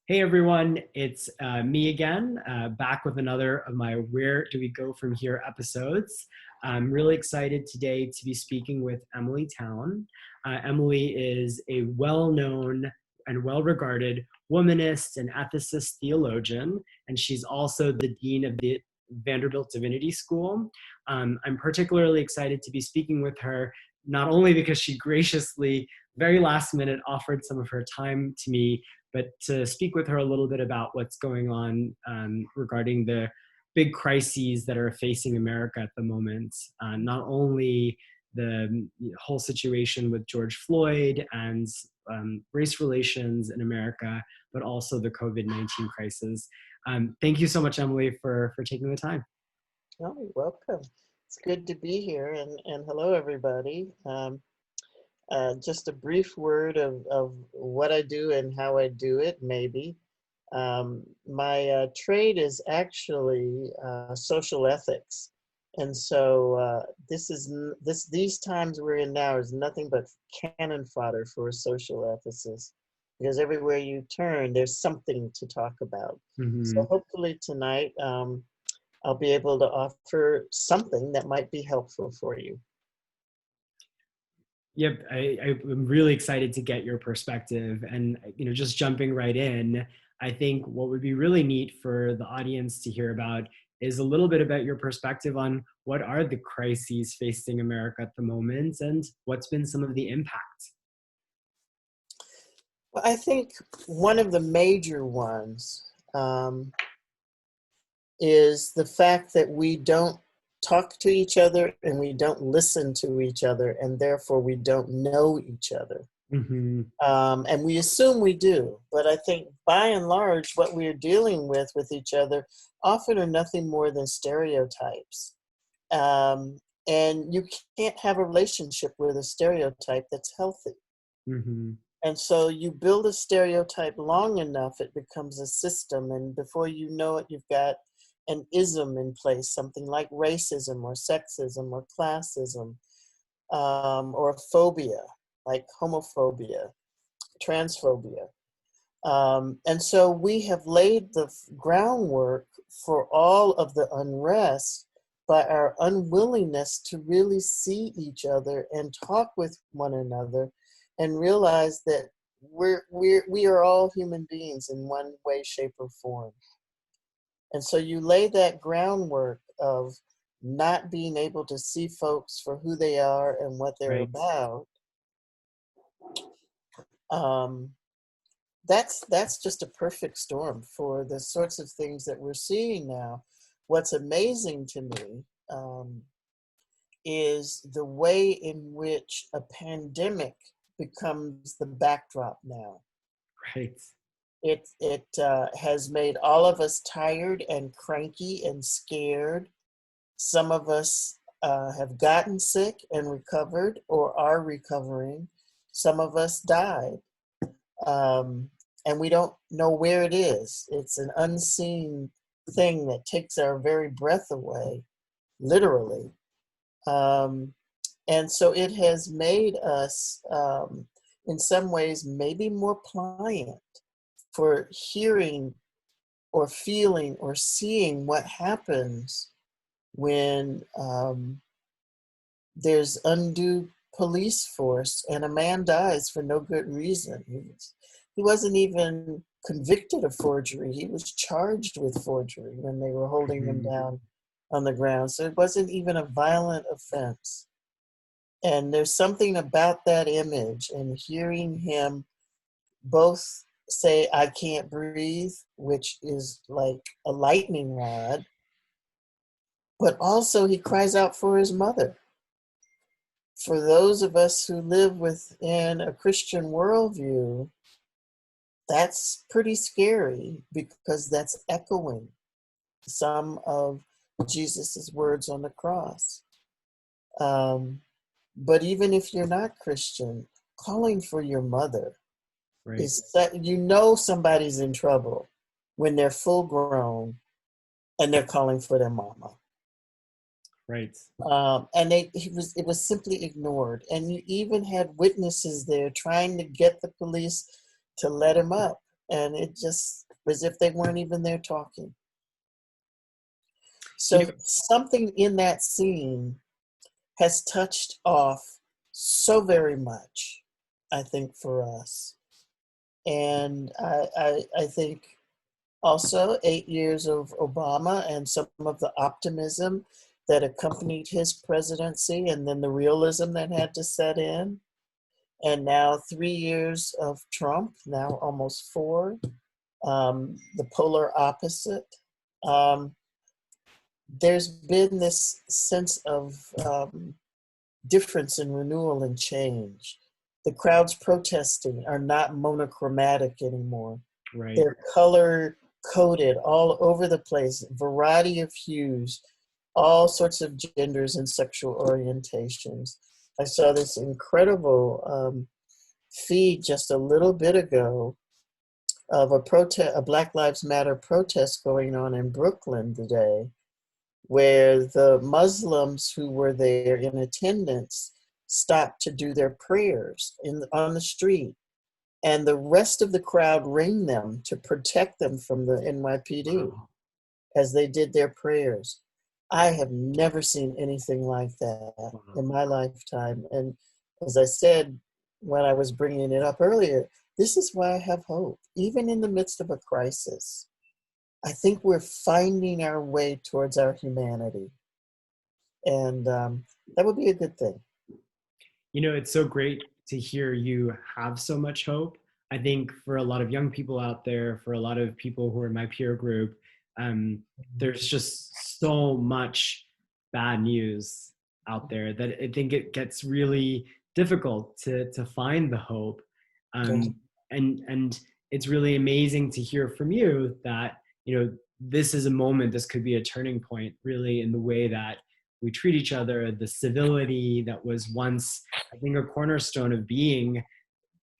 Hey everyone, it's me again, back with another of my Where Do We Go From Here episodes. I'm really excited today to be speaking with Emilie Townes. Emilie is a well-known and well-regarded womanist and ethicist theologian, and she's also the dean of the Vanderbilt Divinity School. I'm particularly excited to be speaking with her, not only because she graciously, very last minute, offered some of her time to me, but to speak with her a little bit about what's going on regarding the big crises that are facing America at the moment. Not only the whole situation with George Floyd and race relations in America, but also the COVID-19 crisis. Thank you so much, Emilie, for taking the time. Oh, you're welcome. It's good to be here, and hello, everybody. Just a brief word of what I do and how I do it, maybe. My trade is actually social ethics, and so these times we're in now is nothing but cannon fodder for a social ethicist, because everywhere you turn, there's something to talk about. Mm-hmm. So hopefully tonight, I'll be able to offer something that might be helpful for you. Yep, I'm really excited to get your perspective. And just jumping right in, I think what would be really neat for the audience to hear about is a little bit about your perspective on what are the crises facing America at the moment and what's been some of the impact. Well, I think one of the major ones is the fact that we don't talk to each other and we don't listen to each other, and therefore we don't know each other. Mm-hmm. And we assume we do, but I think by and large, what we're dealing with each other often are nothing more than stereotypes. And you can't have a relationship with a stereotype that's healthy. Mm-hmm. And so you build a stereotype long enough, it becomes a system. And before you know it, you've got an ism in place, something like racism or sexism or classism, or a phobia like homophobia, transphobia. And so we have laid the groundwork for all of the unrest by our unwillingness to really see each other and talk with one another and realize that we are all human beings in one way, shape, or form. And so you lay that groundwork of not being able to see folks for who they are and what they're Right. about. That's just a perfect storm for the sorts of things that we're seeing now. What's amazing to me is the way in which a pandemic becomes the backdrop now. Right. It has made all of us tired and cranky and scared. Some of us have gotten sick and recovered or are recovering. Some of us died. And we don't know where it is. It's an unseen thing that takes our very breath away, literally. And so it has made us, in some ways, maybe more pliant for hearing or feeling or seeing what happens when there's undue police force and a man dies for no good reason. He wasn't even convicted of forgery. He was charged with forgery when they were holding him down on the ground. So it wasn't even a violent offense. And there's something about that image and hearing him both say, "I can't breathe," which is like a lightning rod, but also he cries out for his mother. For those of us who live within a Christian worldview, that's pretty scary because that's echoing some of Jesus's words on the cross. But even if you're not Christian, calling for your mother is that you know somebody's in trouble when they're full grown and they're calling for their mama. Right. And it was simply ignored. And you even had witnesses there trying to get the police to let him up. and it just as if they weren't even there talking. You know, So something in that scene has touched off so very much, I think, for us. And I think also 8 years of Obama and some of the optimism that accompanied his presidency, and then the realism that had to set in. And now 3 years of Trump, now almost four, the polar opposite. Um, there's been this sense of difference and renewal and change. The crowds protesting are not monochromatic anymore. right. They're color coded all over the place, variety of hues, all sorts of genders and sexual orientations. I saw this incredible feed just a little bit ago of a Black Lives Matter protest going on in Brooklyn today, where the Muslims who were there in attendance stopped to do their prayers on the street. And the rest of the crowd ringed them to protect them from the NYPD Wow. as they did their prayers. I have never seen anything like that Wow. in my lifetime. And as I said when I was bringing it up earlier, this is why I have hope, even in the midst of a crisis. I think we're finding our way towards our humanity. And that would be a good thing. It's so great to hear you have so much hope. I think for a lot of young people out there, for a lot of people who are in my peer group, um, there's just so much bad news out there that I think it gets really difficult to find the hope. Yes. And it's really amazing to hear from you that this is a moment. This could be a turning point, really, in the way that we treat each other. The civility that was once, I think, a cornerstone of being,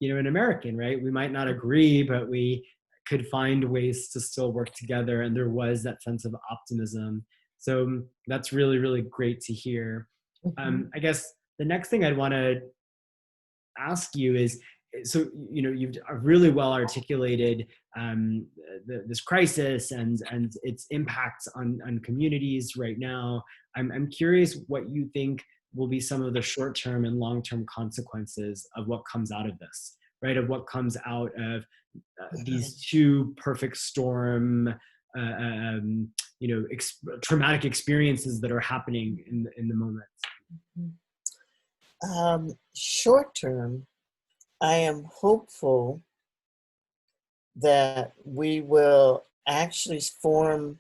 an American, right? We might not agree, but we could find ways to still work together. And there was that sense of optimism. So that's really, really great to hear. Mhm. I guess the next thing I'd want to ask you is, so you've really well articulated this crisis and its impacts on communities right now. I'm curious what you think will be some of the short-term and long-term consequences of what comes out of this, right? Of what comes out of these two perfect storm, traumatic experiences that are happening in the moment. Short term, I am hopeful that we will actually form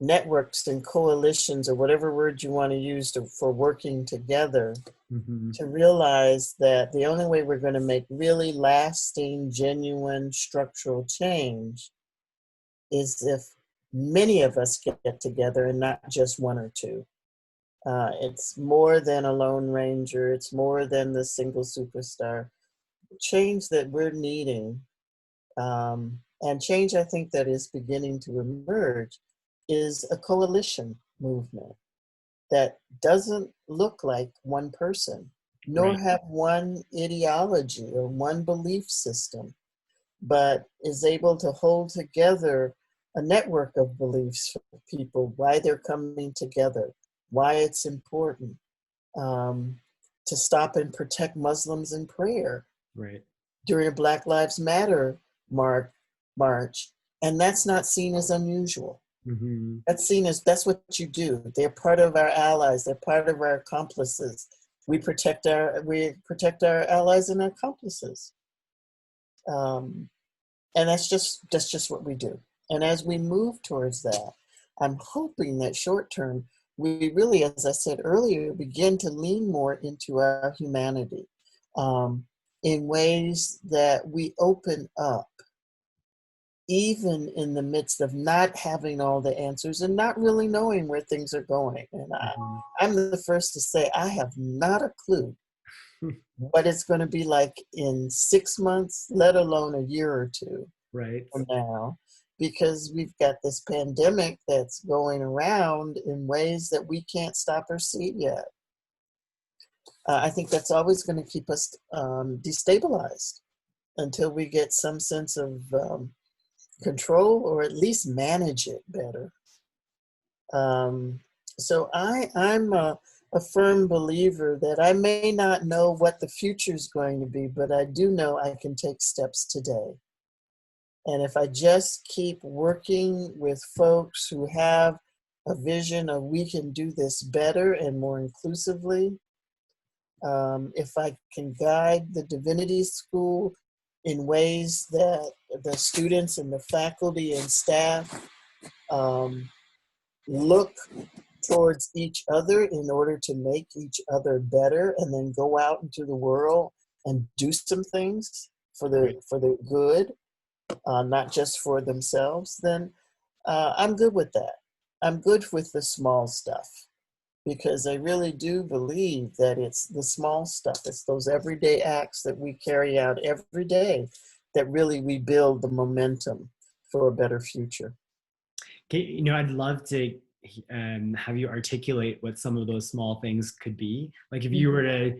networks and coalitions, or whatever word you want to use for working together, Mm-hmm. to realize that the only way we're going to make really lasting, genuine, structural change is if many of us get together and not just one or two. It's more than a lone ranger. It's more than the single superstar. Change that we're needing, and change I think that is beginning to emerge, is a coalition movement that doesn't look like one person, nor Right. have one ideology or one belief system, but is able to hold together a network of beliefs for people, why they're coming together, why it's important um, to stop and protect Muslims in prayer Right. during a Black Lives Matter march. And that's not seen as unusual. Mm-hmm. That's seen as, that's what you do. They're part of our allies. They're part of our accomplices. We protect our allies and our accomplices. And that's just what we do. And as we move towards that, I'm hoping that short term, we really, as I said earlier, begin to lean more into our humanity in ways that we open up, even in the midst of not having all the answers and not really knowing where things are going. And Mm-hmm. I'm the first to say, I have not a clue what it's going to be like in 6 months, let alone a year or two Right. from now, because we've got this pandemic that's going around in ways that we can't stop or see yet. I think that's always going to keep us destabilized. until we get some sense of control, or at least manage it better. So I'm a firm believer that I may not know what the future is going to be, but I do know I can take steps today. And if I just keep working with folks who have a vision of we can do this better and more inclusively, if I can guide the Divinity School in ways that the students and the faculty and staff look towards each other in order to make each other better, and then go out into the world and do some things for the good, not just for themselves, then I'm good with that. I'm good with the small stuff, because I really do believe that it's the small stuff. It's those everyday acts that we carry out every day that really we build the momentum for a better future. Okay, I'd love to have you articulate what some of those small things could be. Like if you were to,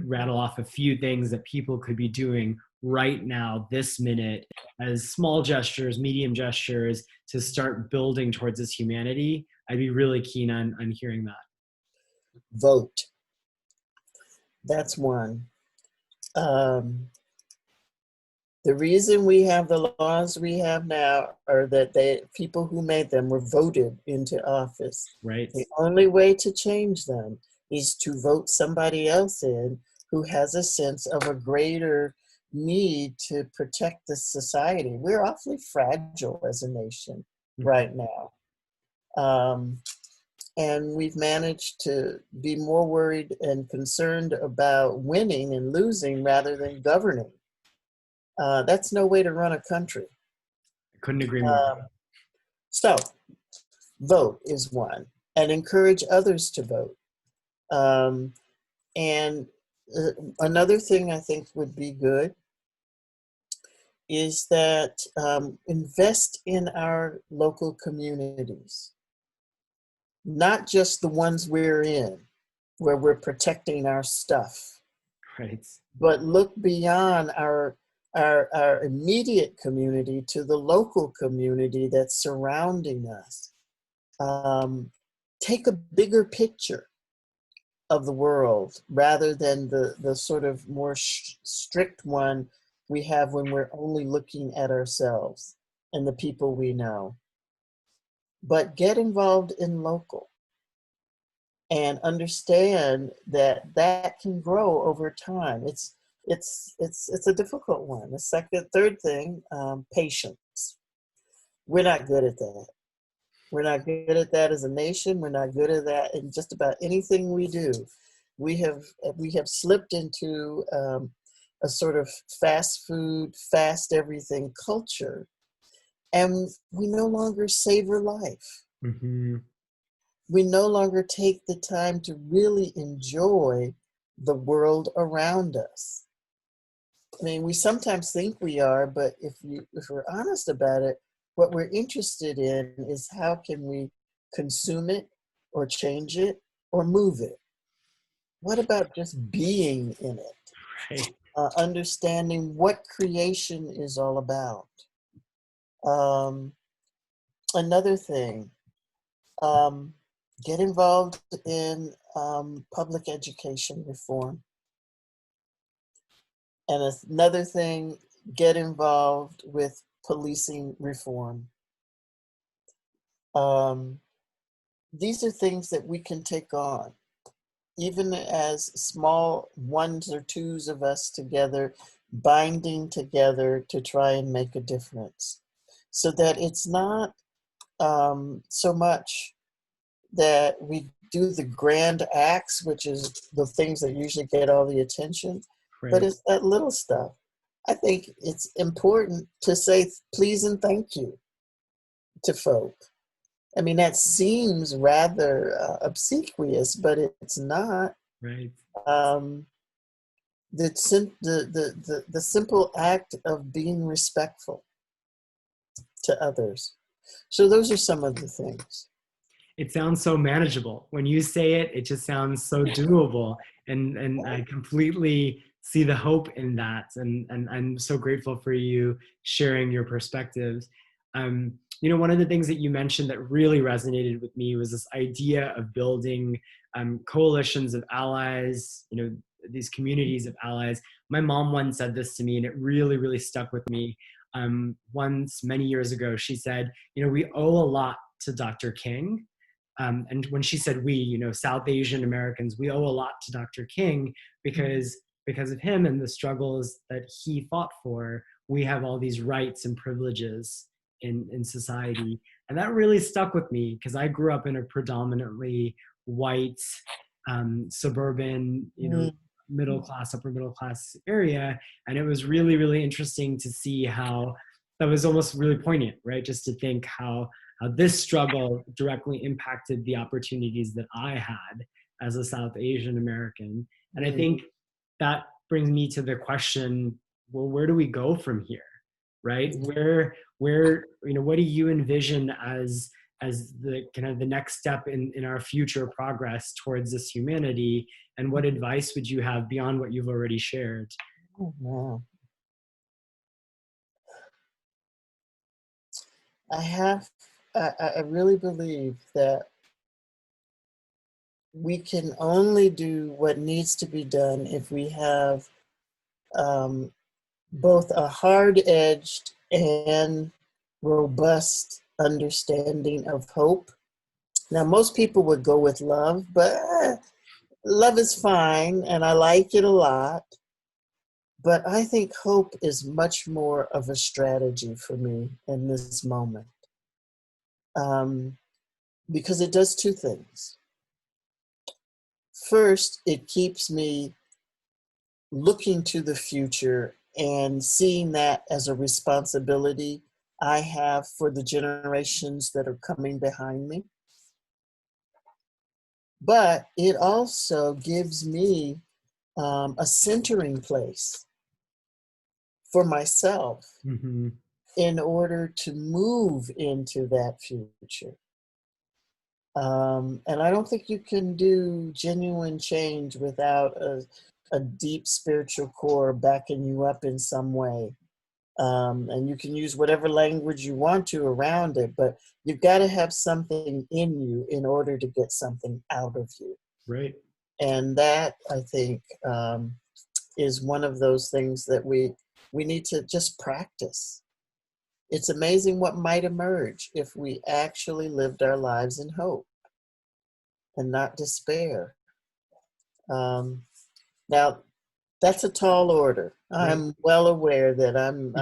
rattle off a few things that people could be doing right now, this minute, as small gestures, medium gestures, to start building towards this humanity, I'd be really keen on hearing that. Vote. That's one. The reason we have the laws we have now are that people who made them were voted into office. Right. The only way to change them is to vote somebody else in who has a sense of a greater need to protect the society. We're awfully fragile as a nation right now. And we've managed to be more worried and concerned about winning and losing rather than governing. That's no way to run a country. I couldn't agree more. So, vote is one, and encourage others to vote. And another thing I think would be good is that invest in our local communities, not just the ones we're in, where we're protecting our stuff, right, but look beyond our immediate community to the local community that's surrounding us. Take a bigger picture of the world rather than the sort of more strict one we have when we're only looking at ourselves and the people we know. But get involved in local and understand that that can grow over time. It's a difficult one. The third thing, patience. We're not good at that. We're not good at that as a nation. We're not good at that in just about anything we do. We have slipped into a sort of fast food, fast everything culture, and we no longer savor life. Mm-hmm. We no longer take the time to really enjoy the world around us. I mean, we sometimes think we are, but if we're honest about it, what we're interested in is how can we consume it or change it or move it? What about just being in it? Right. Understanding what creation is all about. Another thing, get involved in public education reform. And another thing, get involved with policing reform. These are things that we can take on, even as small ones or twos of us together, binding together to try and make a difference. So that it's not so much that we do the grand acts, which is the things that usually get all the attention, Right. but it's that little stuff. I think it's important to say please and thank you to folk. I mean, that seems rather obsequious, but it's not. Right. The simple act of being respectful to others. So those are some of the things. It sounds so manageable. When you say it, it just sounds so doable. And I completely see the hope in that. And I'm so grateful for you sharing your perspectives. One of the things that you mentioned that really resonated with me was this idea of building coalitions of allies, these communities of allies. My mom once said this to me, and it really, really stuck with me. Once, many years ago, she said, we owe a lot to Dr. King. And when she said we, South Asian Americans, we owe a lot to Dr. King because of him and the struggles that he fought for, we have all these rights and privileges in society. And that really stuck with me because I grew up in a predominantly white, suburban, middle class, upper middle class area. And it was really, really interesting to see how that was almost really poignant, right? Just to think how this struggle directly impacted the opportunities that I had as a South Asian American. And I think that brings me to the question, well, where do we go from here, right? Where what do you envision as the kind of the next step in our future progress towards this humanity? And what advice would you have beyond what you've already shared? Oh, wow. I really believe that we can only do what needs to be done if we have both a hard-edged and robust understanding of hope. Now, most people would go with love, but love is fine, and I like it a lot. But I think hope is much more of a strategy for me in this moment. Because it does two things. First, it keeps me looking to the future and seeing that as a responsibility I have for the generations that are coming behind me. But it also gives me a centering place for myself in order to move into that future. And I don't think you can do genuine change without a deep spiritual core backing you up in some way. And you can use whatever language you want to around it, but you've got to have something in you in order to get something out of you. Right. And that, I think, is one of those things that we need to just practice. It's amazing what might emerge if we actually lived our lives in hope and not despair. Now, that's a tall order. Right. I'm well aware that I'm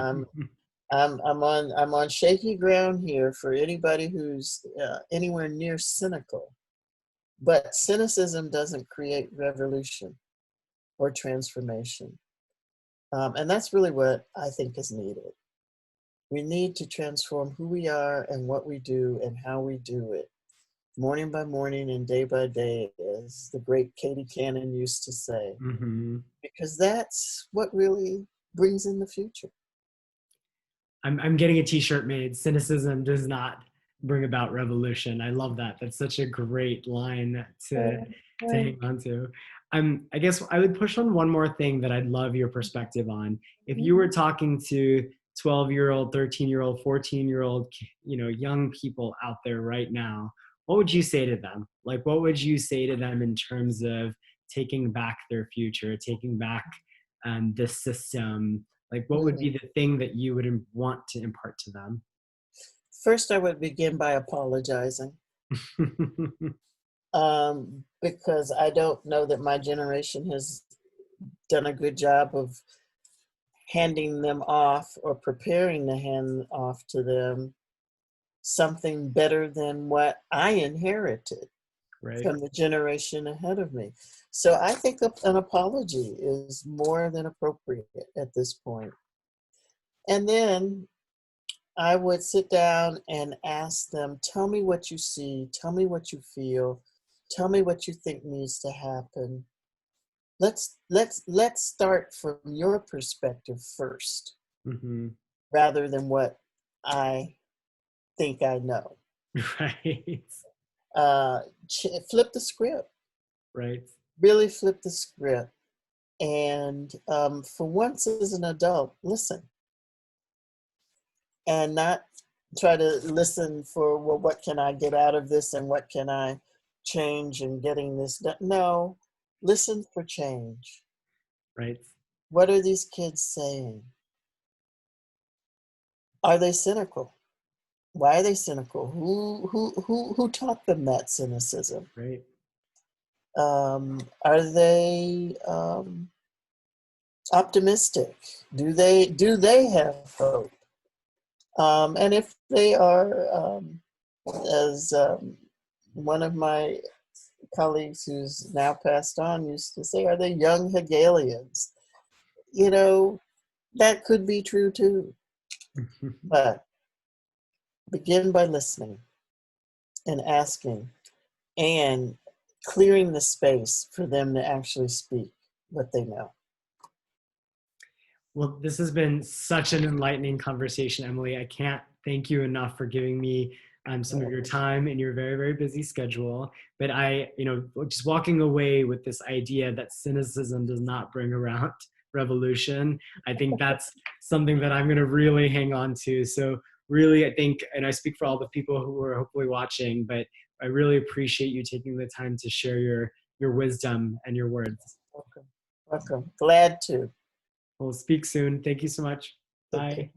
on shaky ground here for anybody who's anywhere near cynical. But cynicism doesn't create revolution or transformation. And that's really what I think is needed. We need to transform who we are and what we do and how we do it, morning by morning and day by day, as the great Katie Cannon used to say, because that's what really brings in the future. I'm getting a t-shirt made. Cynicism does not bring about revolution. I love that. That's such a great line to hang on to. I guess I would push on one more thing that I'd love your perspective on. If you were talking to 12-year-old, 13-year-old, 14-year-old, young people out there right now, what would you say to them? Like, what would you say to them in terms of taking back their future, taking back this system? Like, what would be the thing that you would want to impart to them? First, I would begin by apologizing. Because I don't know that my generation has done a good job of handing them off or preparing to hand off to them something better than what I inherited from the generation ahead of me. So I think an apology is more than appropriate at this point. And then I would sit down and ask them, tell me what you see, tell me what you feel, tell me what you think needs to happen. Let's start from your perspective first, rather than what I think I know. Right. Flip the script. Right. Really flip the script And for once as an adult, listen, and not try to listen for, well, what can I get out of this and what can I change in getting this done? No, listen for change. Right. What are these kids saying? Are they cynical? Why are they cynical? Who taught them that cynicism? Right. Are they optimistic? Do they have hope? And if they are, as one of my colleagues who's now passed on used to say, are they young Hegelians? You know, that could be true too. But begin by listening and asking and clearing the space for them to actually speak what they know. Well, this has been such an enlightening conversation, Emilie. I can't thank you enough for giving me some of your time in your very, very busy schedule. But just walking away with this idea that cynicism does not bring around revolution, I think that's something that I'm going to really hang on to. So really, I think, and I speak for all the people who are hopefully watching, but I really appreciate you taking the time to share your wisdom and your words. Welcome. Welcome. Glad to. We'll speak soon. Thank you so much. Okay. Bye.